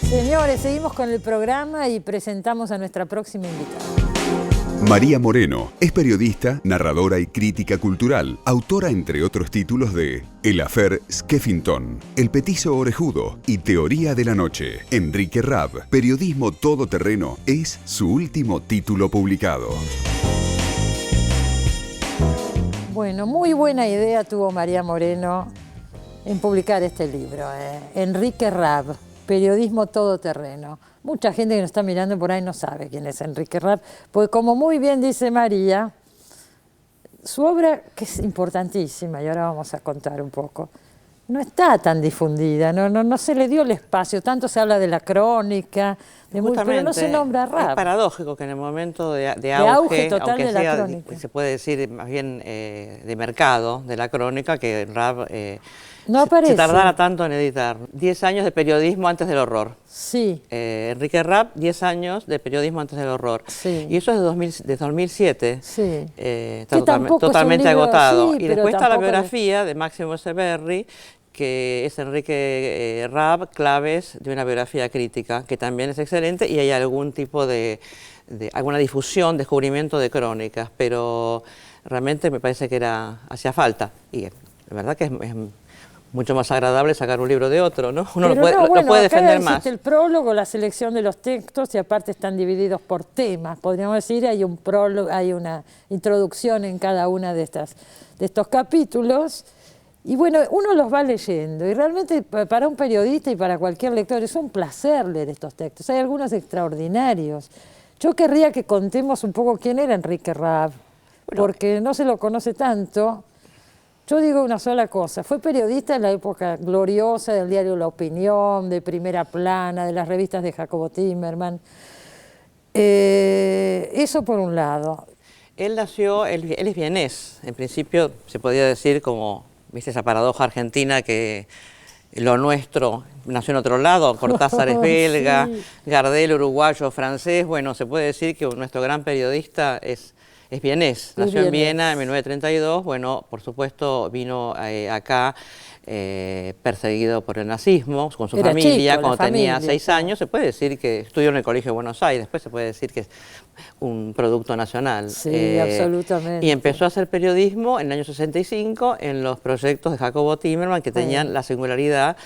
Señores, seguimos con el programa y presentamos a nuestra próxima invitada. María Moreno es periodista, narradora y crítica cultural, autora entre otros títulos de El Afer Skeffington, El Petizo Orejudo y Teoría de la Noche. Enrique Rabb, Periodismo Todoterreno, es su último título publicado. Bueno, muy buena idea tuvo María Moreno en publicar este libro. Enrique Rabb, Periodismo Todoterreno. Mucha gente que nos está mirando por ahí no sabe quién es Enrique Rabb, porque como muy bien dice María, su obra, que es importantísima, y ahora vamos a contar un poco, no está tan difundida, no se le dio el espacio, tanto se habla de la crónica, pero no se nombra a Rabb. Es paradójico que en el momento de auge total aunque de la sea, crónica, se puede decir más bien de mercado de la crónica, que Rabb no aparece. se tardara tanto en editar. 10 años de periodismo antes del horror. Sí. Enrique Rabb, 10 años de periodismo antes del horror. Sí. Y eso es de 2007. Sí. Está totalmente libro, agotado. sí, y después está la biografía de Máximo Severri, que es Enrique Rabb, claves de una biografía crítica, que también es excelente, y hay algún tipo de alguna difusión, descubrimiento de crónicas, pero realmente me parece que hacía falta. Y la verdad que es mucho más agradable sacar un libro de otro, ¿no? Uno lo puede defender más. El prólogo, la selección de los textos, y aparte están divididos por temas, podríamos decir, hay un prólogo, hay una introducción en cada una de estos capítulos, y bueno, uno los va leyendo, y realmente para un periodista y para cualquier lector es un placer leer estos textos, hay algunos extraordinarios. Yo querría que contemos un poco quién era Enrique Rabb, porque no se lo conoce tanto. Yo digo una sola cosa, fue periodista en la época gloriosa del diario La Opinión, de Primera Plana, de las revistas de Jacobo Timerman. Eso por un lado. Él es vienés, en principio se podría decir como, viste esa paradoja argentina que lo nuestro nació en otro lado, Cortázar es belga, sí. Gardel uruguayo, francés, bueno, se puede decir que nuestro gran periodista es vienés, nació en Viena en 1932, bueno, por supuesto vino acá perseguido por el nazismo, con su familia, cuando tenía 6 años, se puede decir que estudió en el Colegio de Buenos Aires, después se puede decir que es un producto nacional. Sí, absolutamente. Y empezó a hacer periodismo en el año 65 en los proyectos de Jacobo Timerman, que tenían la singularidad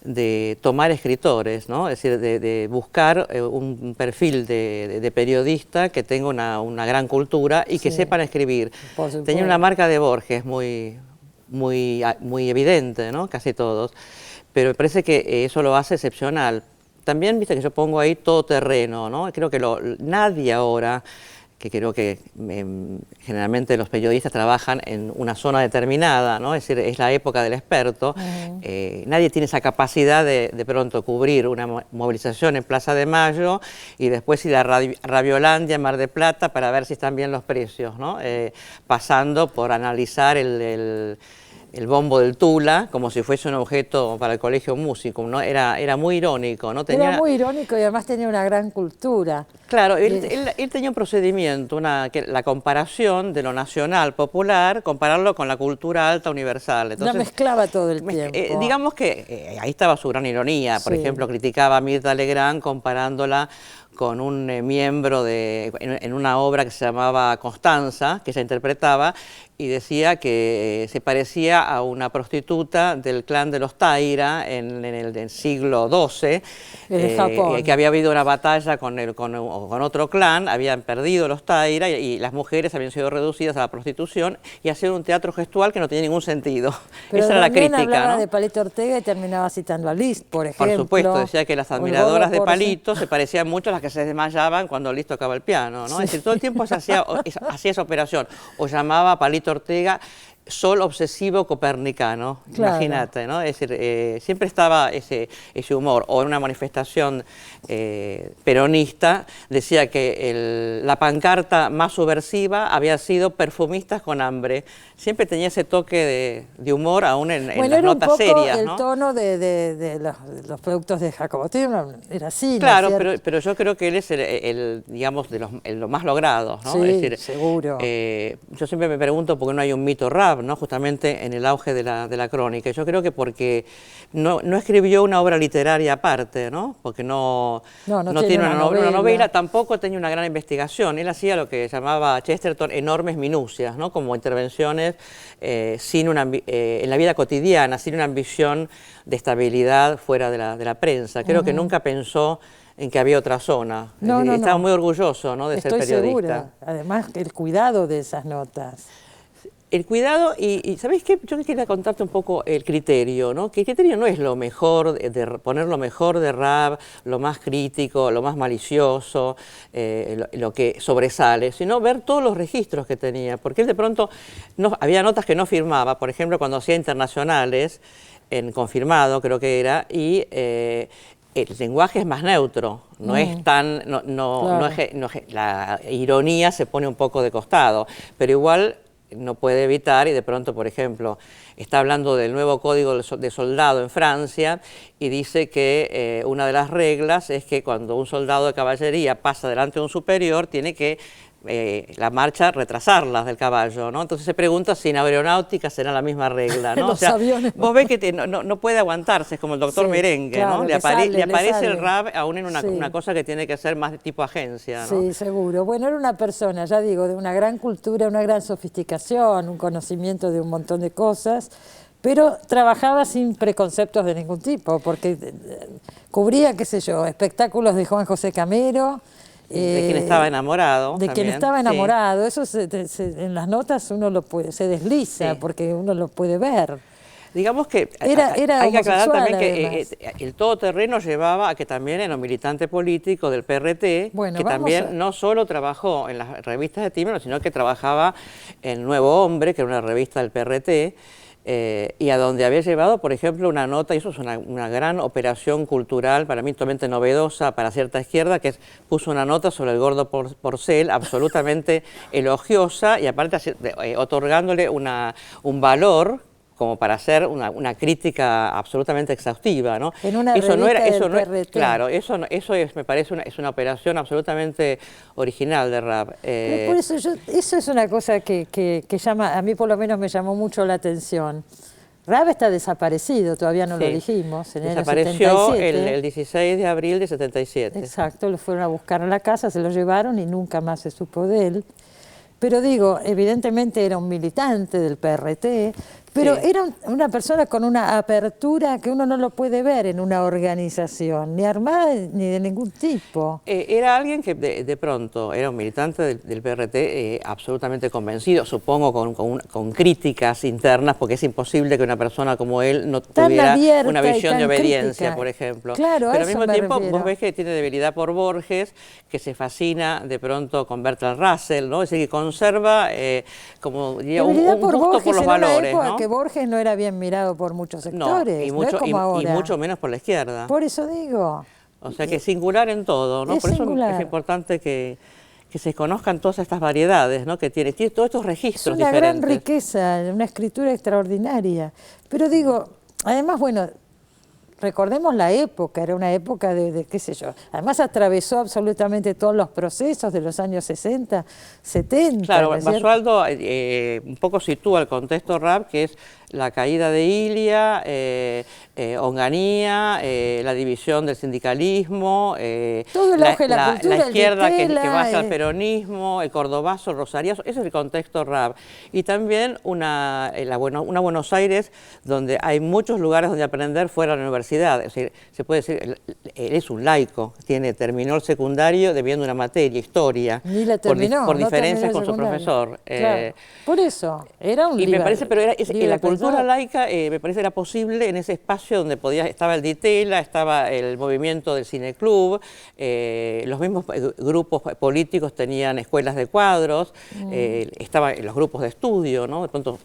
de tomar escritores, ¿no? Es decir, de buscar un perfil de periodista que tenga una gran cultura y que sepan escribir. Tenía una marca de Borges muy evidente, ¿no? Casi todos, pero me parece que eso lo hace excepcional. También, viste que yo pongo ahí todoterreno, ¿no? Creo que nadie ahora, que creo que generalmente los periodistas trabajan en una zona determinada, ¿no? Es decir, es la época del experto. Nadie tiene esa capacidad de pronto cubrir una movilización en Plaza de Mayo y después ir a Raviolandia, en Mar del Plata, para ver si están bien los precios, ¿no? Pasando por analizar el bombo del Tula como si fuese un objeto para el colegio músico, ¿no? Era muy irónico, ¿no? Era muy irónico y además tenía una gran cultura. Claro, él tenía un procedimiento, la comparación de lo nacional, popular, compararlo con la cultura alta universal. Entonces, la mezclaba todo el tiempo. Digamos que ahí estaba su gran ironía. Por ejemplo, criticaba a Mirta Legrand comparándola con un miembro en una obra que se llamaba Constanza, que ella interpretaba, y decía que se parecía a una prostituta del clan de los Taira en el siglo XII, que había habido una batalla con otro clan, habían perdido los Taira y las mujeres habían sido reducidas a la prostitución y hacían un teatro gestual que no tenía ningún sentido. Pero esa era la crítica, hablaba, ¿no? de Palito Ortega y terminaba citando a Liszt, por ejemplo. Por supuesto, decía que las admiradoras de Palito se parecían mucho a las que se desmayaban cuando Liszt tocaba el piano, ¿no? Es decir, todo el tiempo se hacía esa operación, o llamaba a Palito Ortega sol obsesivo copernicano, imagínate, ¿no? Es decir, siempre estaba ese humor. O en una manifestación peronista decía que la pancarta más subversiva había sido perfumistas con hambre. Siempre tenía ese toque de humor, aún en las notas serias, el ¿no? tono de los productos de Jacobo Timerman era así, claro, ¿no? pero yo creo que él es digamos, de los más logrados, ¿no? Sí, es decir, seguro. Yo siempre me pregunto por qué no hay un mito Rabb. Raab, ¿no? Justamente en el auge de la crónica. Yo creo que porque no escribió una obra literaria aparte, ¿no? Porque no tiene una novela, tampoco tenía una gran investigación. Él hacía lo que llamaba Chesterton enormes minucias, ¿no? Como intervenciones en la vida cotidiana, sin una ambición de estabilidad fuera de la prensa. Creo que nunca pensó en que había otra zona. Estaba muy orgulloso, ¿no? de ser periodista. Estoy segura. Además, el cuidado de esas notas. El cuidado, y ¿sabéis qué? Yo quería contarte un poco el criterio, ¿no? Que el criterio no es lo mejor, de poner lo mejor de Raab, lo más crítico, lo más malicioso, lo que sobresale, sino ver todos los registros que tenía, porque él de pronto, había notas que no firmaba, por ejemplo, cuando hacía internacionales, en Confirmado creo que era, y el lenguaje es más neutro, no es tan, la ironía se pone un poco de costado, pero igual no puede evitar, y de pronto, por ejemplo, está hablando del nuevo código de soldado en Francia y dice que una de las reglas es que cuando un soldado de caballería pasa delante de un superior, tiene que la marcha retrasarlas del caballo, ¿no? Entonces se pregunta si en aeronáutica será la misma regla, ¿no? O sea, vos ves que no puede aguantarse, es como el doctor Merengue, claro, ¿no? Le aparece el Raab aún en una cosa que tiene que ser más de tipo agencia, ¿no? Sí, seguro. Bueno, era una persona, ya digo, de una gran cultura, una gran sofisticación, un conocimiento de un montón de cosas, pero trabajaba sin preconceptos de ningún tipo, porque cubría, qué sé yo, espectáculos de Juan José Camero, de quien estaba enamorado. De quien estaba enamorado. Sí. Eso en las notas uno se desliza, porque uno lo puede ver. Digamos que era hay que aclarar también además. Que el todoterreno llevaba a que también era un militante político del PRT, que también no solo trabajó en las revistas de Tímero, sino que trabajaba en Nuevo Hombre, que era una revista del PRT, y a donde había llevado, por ejemplo, una nota, y eso es una gran operación cultural, para mí totalmente novedosa para cierta izquierda, que puso una nota sobre el gordo Porcel, absolutamente elogiosa, y aparte otorgándole un valor como para hacer una crítica absolutamente exhaustiva, ¿no? En una revista claro, eso me parece es una operación absolutamente original de Raab. Pero por eso eso es una cosa que llama, a mí por lo menos me llamó mucho la atención. Raab está desaparecido, todavía no lo dijimos, en el año 77. Desapareció el 16 de abril de 77. Exacto, lo fueron a buscar a la casa, se lo llevaron y nunca más se supo de él. Pero digo, evidentemente era un militante del PRT, pero era una persona con una apertura que uno no lo puede ver en una organización, ni armada ni de ningún tipo. Era alguien que de pronto era un militante del PRT absolutamente convencido, supongo con críticas internas, porque es imposible que una persona como él no tuviera una visión de obediencia, crítica, por ejemplo. Claro, pero al mismo tiempo vos ves que tiene debilidad por Borges, que se fascina de pronto con Bertrand Russell, ¿no? Es decir, que conserva como diría, un gusto por los valores, ¿no? Que Borges no era bien mirado por muchos sectores, y mucho menos por la izquierda. Por eso digo. O sea que es singular en todo, ¿no? Por eso es importante que se conozcan todas estas variedades, ¿no? Que tiene todos estos registros diferentes. Es una gran riqueza, una escritura extraordinaria. Pero digo, además, bueno, recordemos la época, era una época de qué sé yo, además atravesó absolutamente todos los procesos de los años 60, 70. Claro, Basualdo un poco sitúa el contexto Raab, que es la caída de Ilia, Onganía, la división del sindicalismo, todo el auge de la cultura, la izquierda que va hacia el peronismo, el cordobazo, el rosariazo, ese es el contexto Raab. Y también una Buenos Aires donde hay muchos lugares donde aprender fuera de la universidad. Es decir, se puede decir, él es un laico, terminó el secundario debiendo una materia, historia, ni la terminó, por diferencias con su profesor. Claro. Por eso, era un me parece, pero la cultura laica me parece era posible en ese espacio donde estaba el Ditela, estaba el movimiento del cineclub, los mismos grupos políticos tenían escuelas de cuadros, estaban los grupos de estudio, ¿no? De pronto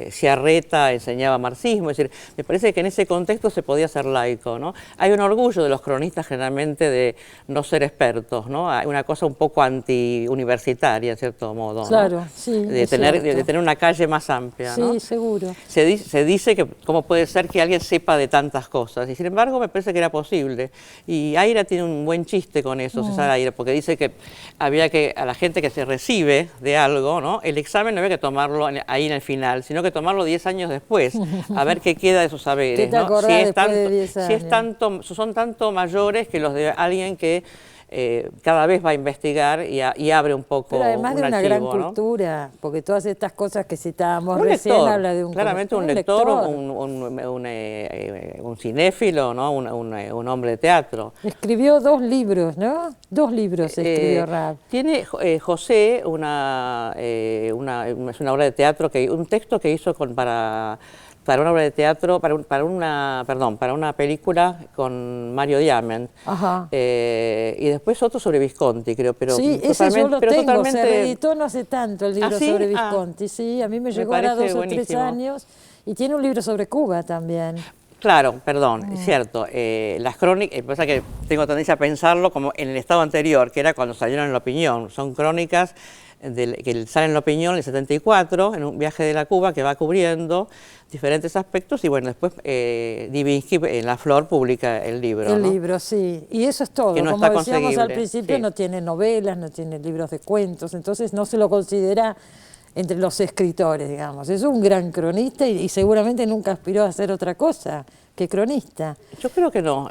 Ciarreta enseñaba marxismo, es decir, me parece que en ese contexto se podía ser laico, ¿no? Hay un orgullo de los cronistas generalmente de no ser expertos, ¿no? Hay una cosa un poco anti-universitaria, en cierto modo, claro, ¿no? Sí, de tener una calle más amplia, ¿no? Sí, seguro. Se dice que cómo puede ser que alguien sepa de tantas cosas, y sin embargo me parece que era posible. Y Aira tiene un buen chiste con eso, César Aira, porque dice que había que, a la gente que se recibe de algo, ¿no? El examen no había que tomarlo ahí en el final, sino tengo que tomarlo 10 años después, a ver qué queda de esos saberes. ¿Qué te acordás después de 10 años? Si es tanto, son tanto mayores que los de alguien que cada vez va a investigar y abre un poco. Pero además de una archivo, gran cultura, porque todas estas cosas que citábamos un recién lector, habla de un claramente un lector, un cinéfilo, ¿no? un hombre de teatro. Escribió 2 libros, ¿no? 2 libros escribió Raab. Tiene José es una obra de teatro, un texto que hizo para una obra de teatro, para una película con Mario Diamant. Ajá. Y después otro sobre Visconti, creo, pero sí, ese yo lo tengo, totalmente... se reeditó no hace tanto el libro ¿sí? sobre Visconti, sí, a mí me llegó ahora 2 o 3 años, y tiene un libro sobre Cuba también. Claro, perdón, es cierto, las crónicas, pasa que tengo tendencia a pensarlo como en el estado anterior, que era cuando salieron en La Opinión, son crónicas que salen en La Opinión en el 74, en un viaje de la Cuba que va cubriendo diferentes aspectos y bueno, después Divinsky en La Flor publica el libro. El ¿no? libro, sí, y eso es todo, que no como está decíamos al principio, sí. no tiene novelas, no tiene libros de cuentos, entonces no se lo considera entre los escritores, digamos. Es un gran cronista y seguramente nunca aspiró a hacer otra cosa que cronista. Yo creo que no.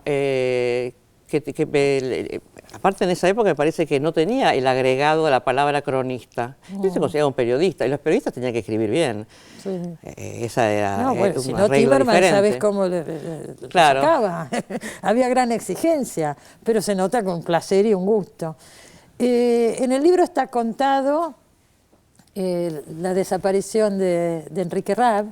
Aparte en esa época me parece que no tenía el agregado de la palabra cronista. Él se consideraba un periodista y los periodistas tenían que escribir bien. Sí. Esa era bueno, una si no regla Timerman, diferente. ¿sabes cómo le claro. sacaba? Había gran exigencia, pero se nota con placer y un gusto. En el libro está contado la desaparición de Enrique Raab.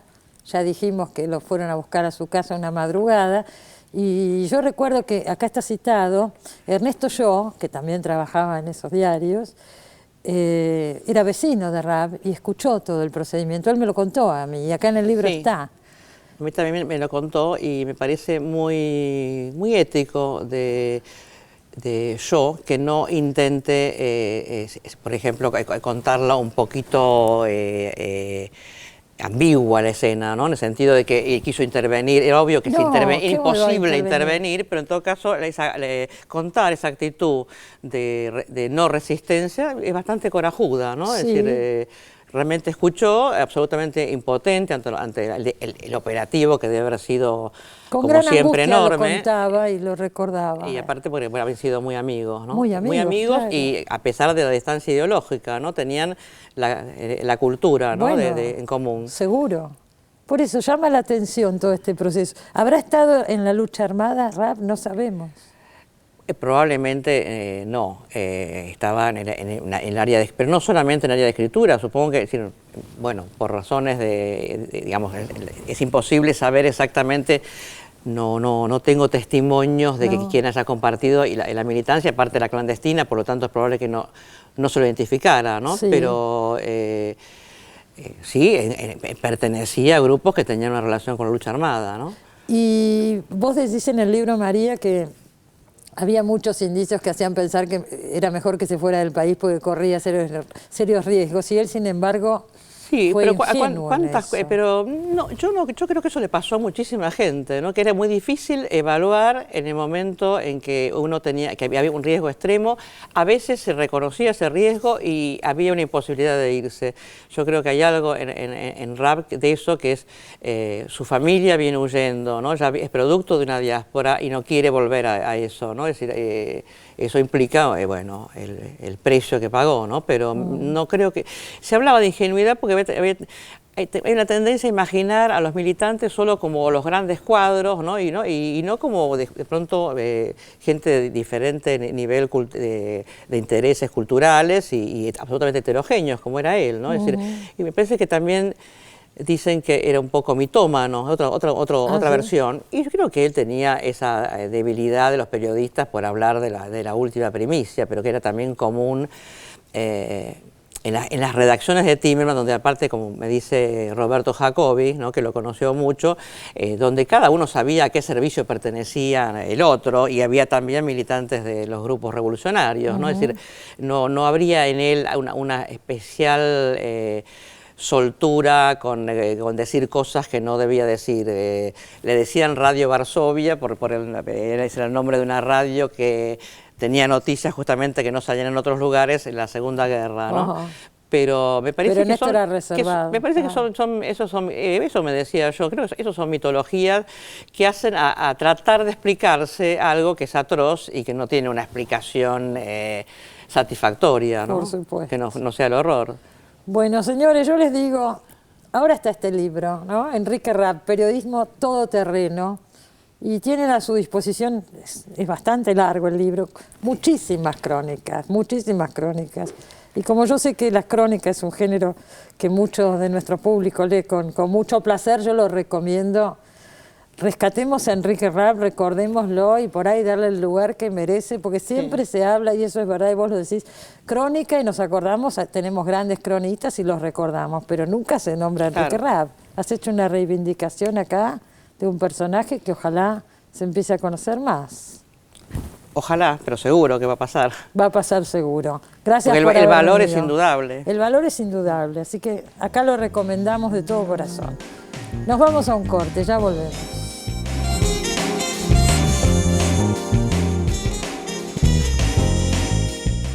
Ya dijimos que lo fueron a buscar a su casa una madrugada. Y yo recuerdo que acá está citado, Ernesto Yo, que también trabajaba en esos diarios, era vecino de Raab y escuchó todo el procedimiento. Él me lo contó a mí y acá en el libro está. A mí también me lo contó y me parece muy, muy ético de Yo que no intente, por ejemplo, contarla un poquito ambigua la escena, ¿no? En el sentido de que quiso intervenir, era obvio que era imposible intervenir, pero en todo caso contar esa actitud de no resistencia es bastante corajuda, ¿no? Sí. Es decir, realmente escuchó, absolutamente impotente ante el operativo que debe haber sido, con como gran siempre, enorme. Lo contaba y lo recordaba. Y aparte porque habían sido muy amigos, ¿no? Muy amigos, claro. Y a pesar de la distancia ideológica, ¿no? Tenían la cultura, ¿no? Bueno, en común. Seguro. Por eso llama la atención todo este proceso. ¿Habrá estado en la lucha armada, Raab? No sabemos. Probablemente no, estaba en el área de, pero no solamente en el área de escritura, supongo que, decir, bueno, por razones digamos, es imposible saber exactamente, no tengo testimonios de que quien haya compartido y la militancia, aparte de la clandestina, por lo tanto es probable que no se lo identificara, ¿no? Sí. Pero sí, pertenecía a grupos que tenían una relación con la lucha armada, ¿no? Y vos decís en el libro, María, que había muchos indicios que hacían pensar que era mejor que se fuera del país porque corría serios riesgos, y él, sin embargo, sí, fue pero ingenuo en eso. pero yo creo que eso le pasó a muchísima gente, ¿no? Que era muy difícil evaluar en el momento en que uno que había un riesgo extremo. A veces se reconocía ese riesgo y había una imposibilidad de irse. Yo creo que hay algo en Raab de eso, que es su familia viene huyendo, ¿no? Ya es producto de una diáspora y no quiere volver a eso, ¿no? Es decir, eso implica, bueno, el precio que pagó, ¿no? Pero no creo que... Se hablaba de ingenuidad porque hay una tendencia a imaginar a los militantes solo como los grandes cuadros, ¿no? Y no como de pronto gente de diferente nivel de intereses culturales y absolutamente heterogéneos, como era él, ¿no? Es decir, y me parece que también dicen que era un poco mitómano, otra versión, y yo creo que él tenía esa debilidad de los periodistas por hablar de la última primicia, pero que era también común en las redacciones de Timerman, donde aparte, como me dice Roberto Jacobi, ¿no? Que lo conoció mucho, donde cada uno sabía a qué servicio pertenecía el otro, y había también militantes de los grupos revolucionarios, ¿no? Es decir, no habría en él una especial soltura con decir cosas que no debía decir. Le decían Radio Varsovia, ese era el nombre de una radio que tenía noticias justamente que no salían en otros lugares en la Segunda Guerra, ¿no? pero me parece Pero que Néstor son, era reservado. me parece que eso me decía yo, creo que esos son mitologías que hacen a tratar de explicarse algo que es atroz y que no tiene una explicación satisfactoria, ¿no? Por supuesto. Que no sea el horror. Bueno, señores, yo les digo, ahora está este libro, ¿no? Enrique Rapp, Periodismo Todoterreno, y tienen a su disposición, es bastante largo el libro, muchísimas crónicas. Y como yo sé que las crónicas es un género que muchos de nuestro público lee con mucho placer, yo lo recomiendo. Rescatemos a Enrique Rapp, recordémoslo y por ahí darle el lugar que merece, porque siempre se habla, y eso es verdad, y vos lo decís, crónica y nos acordamos, tenemos grandes cronistas y los recordamos, pero nunca se nombra a Enrique Rapp. Has hecho una reivindicación acá de un personaje que ojalá se empiece a conocer más. Ojalá, pero seguro que va a pasar. Va a pasar seguro. Gracias porque por el haber valor es venido. indudable. El valor es indudable, así que acá lo recomendamos de todo corazón. Nos vamos a un corte, ya volvemos.